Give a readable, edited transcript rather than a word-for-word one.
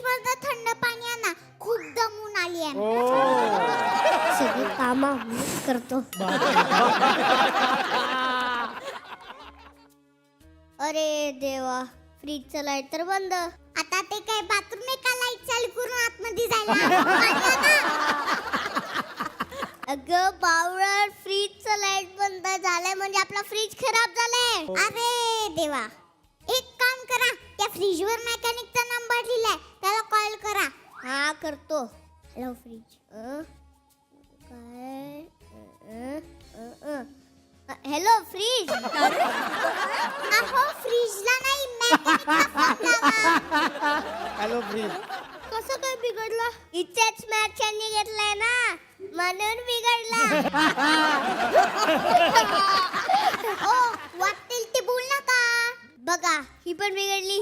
मधनं थंड पाणी आणा, खूप दमून आली आहे. सगळी कामं मीच करतो. अरे देवा, फ्रीजचं लाईट तर बंद. आता ते काय बाथरूम आहे का लाईट चालू करून आतमध्ये जायला? पाणी आणा. अगं बावळट, फ्रीजचं लाईट बंद झालंय म्हणजे आपला फ्रीज खराब झालाय. अरे देवा, एक काम करा, त्या फ्रीजवर मेकॅनिकचा नंबर लिहिलाय, त्याला कॉल करा. हा करतो. Hello fridge. काय हॅलो फ्रीज. अहो फ्रीजला नाही, मेकॅनिकला फोन लावा. Hello fridge. कसं काय बिघडलं? इथेच मॅचनी घेतलाय ना, म्हणून बिघडला. ओ वाटेल ते बोल नका. बघा, ही पण बिघडली.